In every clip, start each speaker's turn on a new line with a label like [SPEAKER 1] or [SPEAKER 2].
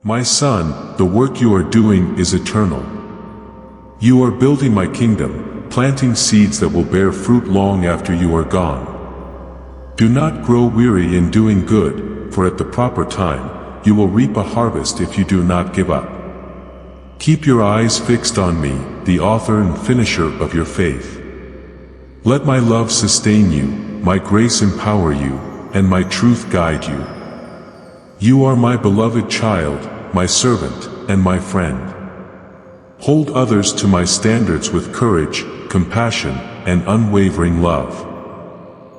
[SPEAKER 1] My son, the work you are doing is eternal. You are building my kingdom, planting seeds that will bear fruit long after you are gone. Do not grow weary in doing good, for at the proper time, you will reap a harvest if you do not give up. Keep your eyes fixed on me, the author and finisher of your faith. Let my love sustain you, my grace empower you, and my truth guide you. You are my beloved child, my servant, and my friend. Hold others to my standards with courage, compassion, and unwavering love.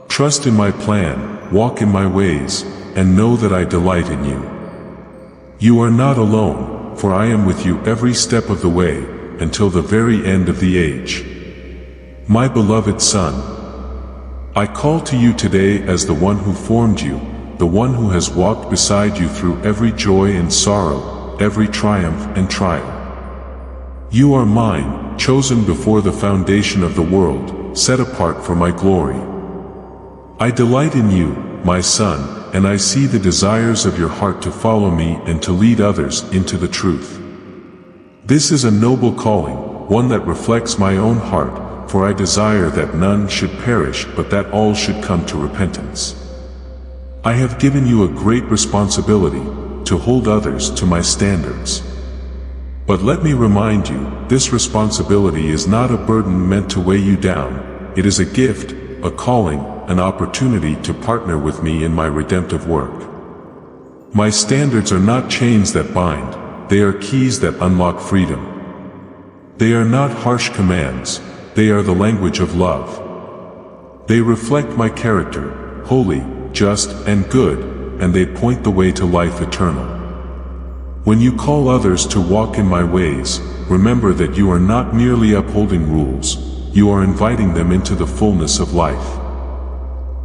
[SPEAKER 1] Trust in my plan, walk in my ways, and know that I delight in you. You are not alone, for I am with you every step of the way, until the very end of the age. My beloved son, I call to you today as the one who formed you, the one who has walked beside you through every joy and sorrow, every triumph and trial. You are mine, chosen before the foundation of the world, set apart for my glory. I delight in you, my son, and I see the desires of your heart to follow me and to lead others into the truth. This is a noble calling, one that reflects my own heart, for I desire that none should perish but that all should come to repentance. I have given you a great responsibility, to hold others to my standards. But let me remind you, this responsibility is not a burden meant to weigh you down. It is a gift, a calling, an opportunity to partner with me in my redemptive work. My standards are not chains that bind, they are keys that unlock freedom. They are not harsh commands, they are the language of love. They reflect my character, holy, just, and good, and they point the way to life eternal. When you call others to walk in my ways, remember that you are not merely upholding rules, you are inviting them into the fullness of life.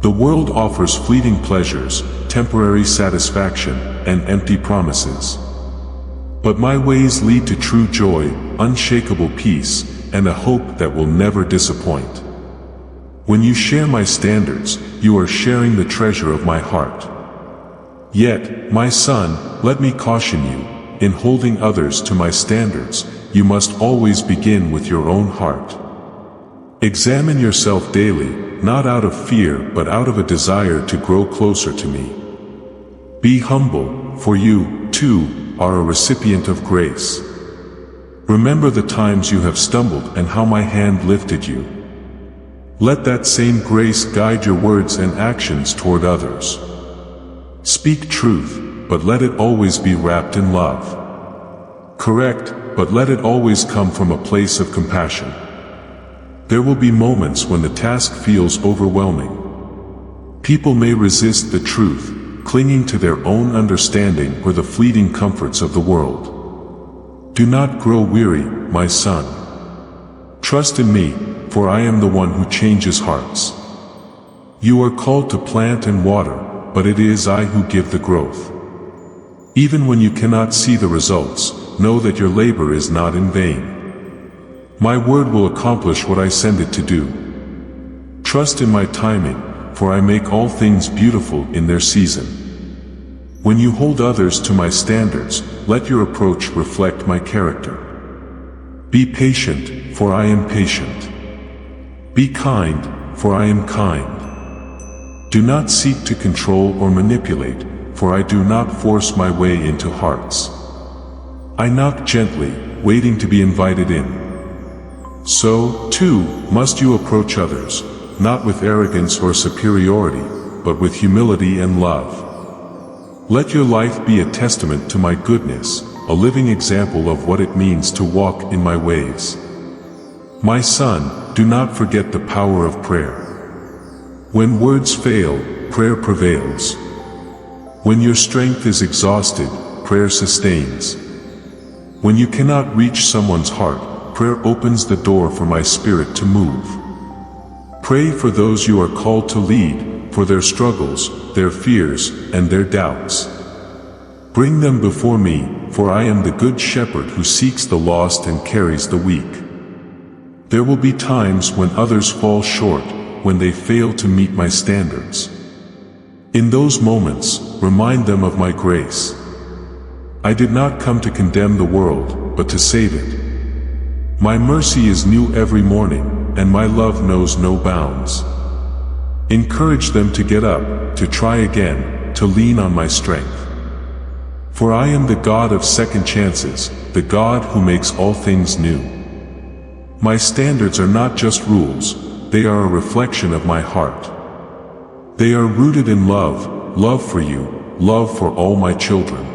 [SPEAKER 1] The world offers fleeting pleasures, temporary satisfaction, and empty promises. But my ways lead to true joy, unshakable peace, and a hope that will never disappoint. When you share my standards, you are sharing the treasure of my heart. Yet, my son, let me caution you, in holding others to my standards, you must always begin with your own heart. Examine yourself daily, not out of fear but out of a desire to grow closer to me. Be humble, for you, too, are a recipient of grace. Remember the times you have stumbled and how my hand lifted you. Let that same grace guide your words and actions toward others. Speak truth, but let it always be wrapped in love. Correct, but let it always come from a place of compassion. There will be moments when the task feels overwhelming. People may resist the truth, clinging to their own understanding or the fleeting comforts of the world. Do not grow weary, my son. Trust in me, for I am the one who changes hearts. You are called to plant and water, but it is I who give the growth. Even when you cannot see the results, know that your labor is not in vain. My word will accomplish what I send it to do. Trust in my timing, for I make all things beautiful in their season. When you hold others to my standards, let your approach reflect my character. Be patient, for I am patient. Be kind, for I am kind. Do not seek to control or manipulate, for I do not force my way into hearts. I knock gently, waiting to be invited in. So, too, must you approach others, not with arrogance or superiority, but with humility and love. Let your life be a testament to my goodness, a living example of what it means to walk in my ways. My son, do not forget the power of prayer. When words fail, prayer prevails. When your strength is exhausted, prayer sustains. When you cannot reach someone's heart, prayer opens the door for my spirit to move. Pray for those you are called to lead, for their struggles, their fears, and their doubts. Bring them before me, for I am the good shepherd who seeks the lost and carries the weak. There will be times when others fall short, when they fail to meet my standards. In those moments, remind them of my grace. I did not come to condemn the world, but to save it. My mercy is new every morning, and my love knows no bounds. Encourage them to get up, to try again, to lean on my strength. For I am the God of second chances, the God who makes all things new. My standards are not just rules, they are a reflection of my heart. They are rooted in love, love for you, love for all my children.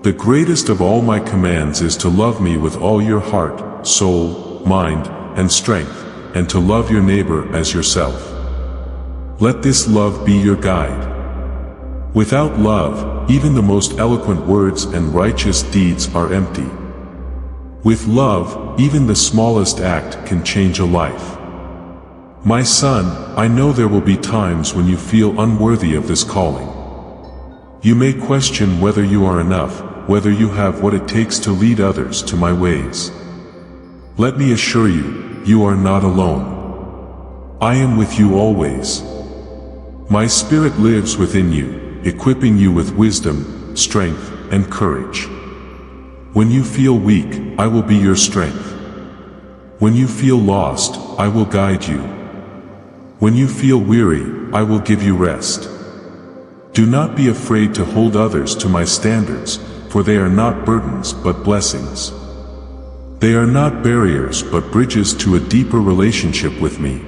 [SPEAKER 1] The greatest of all my commands is to love me with all your heart, soul, mind, and strength, and to love your neighbor as yourself. Let this love be your guide. Without love, even the most eloquent words and righteous deeds are empty. With love, even the smallest act can change a life. My son, I know there will be times when you feel unworthy of this calling. You may question whether you are enough, whether you have what it takes to lead others to my ways. Let me assure you, you are not alone. I am with you always. My Spirit lives within you, equipping you with wisdom, strength, and courage. When you feel weak, I will be your strength. When you feel lost, I will guide you. When you feel weary, I will give you rest. Do not be afraid to hold others to my standards, for they are not burdens but blessings. They are not barriers but bridges to a deeper relationship with me.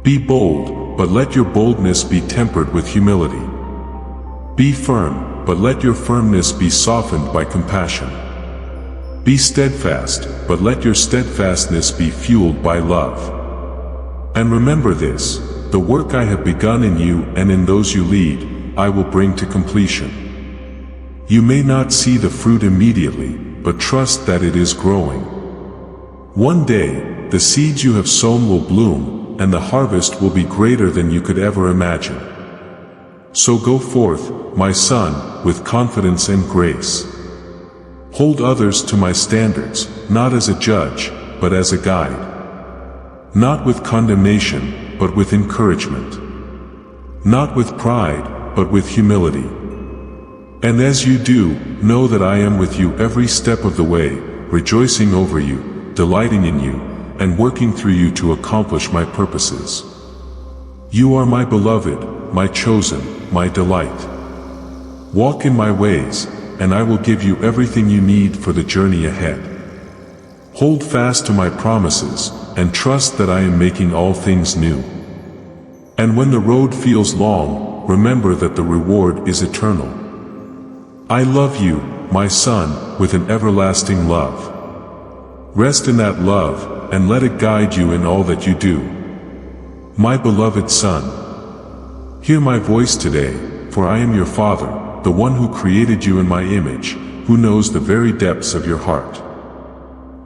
[SPEAKER 1] Be bold, but let your boldness be tempered with humility. Be firm, but let your firmness be softened by compassion. Be steadfast, but let your steadfastness be fueled by love. And remember this, the work I have begun in you and in those you lead, I will bring to completion. You may not see the fruit immediately, but trust that it is growing. One day, the seeds you have sown will bloom, and the harvest will be greater than you could ever imagine. So go forth, my son, with confidence and grace. Hold others to my standards, not as a judge, but as a guide. Not with condemnation, but with encouragement. Not with pride, but with humility. And as you do, know that I am with you every step of the way, rejoicing over you, delighting in you, and working through you to accomplish my purposes. You are my beloved, my chosen, my delight. Walk in my ways, and I will give you everything you need for the journey ahead. Hold fast to my promises, and trust that I am making all things new. And when the road feels long, remember that the reward is eternal. I love you, my son, with an everlasting love. Rest in that love, and let it guide you in all that you do. My beloved son, hear my voice today, for I am your Father, the one who created you in my image, who knows the very depths of your heart.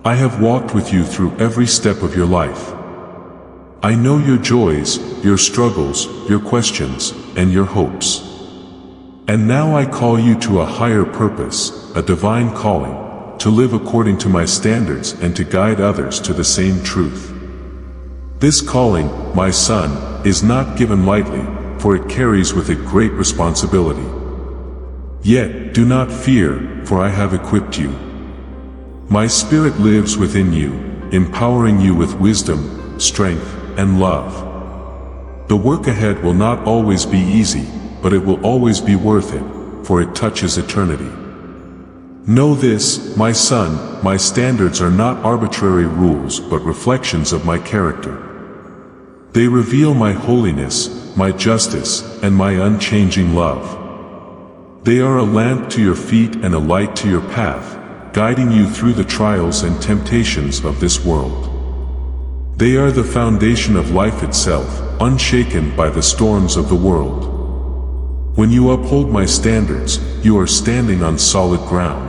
[SPEAKER 1] I have walked with you through every step of your life. I know your joys, your struggles, your questions, and your hopes. And now I call you to a higher purpose, a divine calling, to live according to my standards and to guide others to the same truth. This calling, my son, is not given lightly, for it carries with it great responsibility. Yet, do not fear, for I have equipped you. My Spirit lives within you, empowering you with wisdom, strength, and love. The work ahead will not always be easy, but it will always be worth it, for it touches eternity. Know this, my son, my standards are not arbitrary rules but reflections of my character. They reveal my holiness, my justice, and my unchanging love. They are a lamp to your feet and a light to your path, guiding you through the trials and temptations of this world. They are the foundation of life itself, unshaken by the storms of the world. When you uphold my standards, you are standing on solid ground.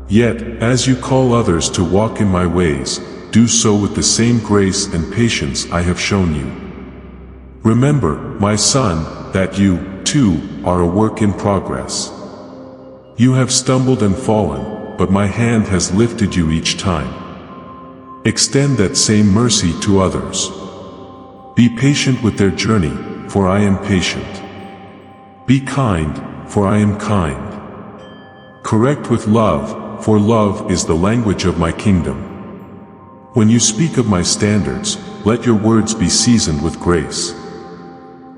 [SPEAKER 1] Yet, as you call others to walk in my ways, do so with the same grace and patience I have shown you. Remember, my son, that you, too, are a work in progress. You have stumbled and fallen, but my hand has lifted you each time. Extend that same mercy to others. Be patient with their journey, for I am patient. Be kind, for I am kind. Correct with love, for love is the language of my kingdom. When you speak of my standards, let your words be seasoned with grace.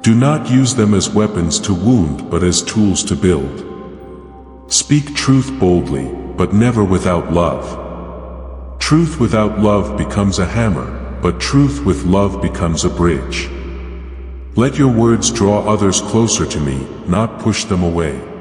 [SPEAKER 1] Do not use them as weapons to wound but as tools to build. Speak truth boldly, but never without love. Truth without love becomes a hammer, but truth with love becomes a bridge. Let your words draw others closer to me, not push them away.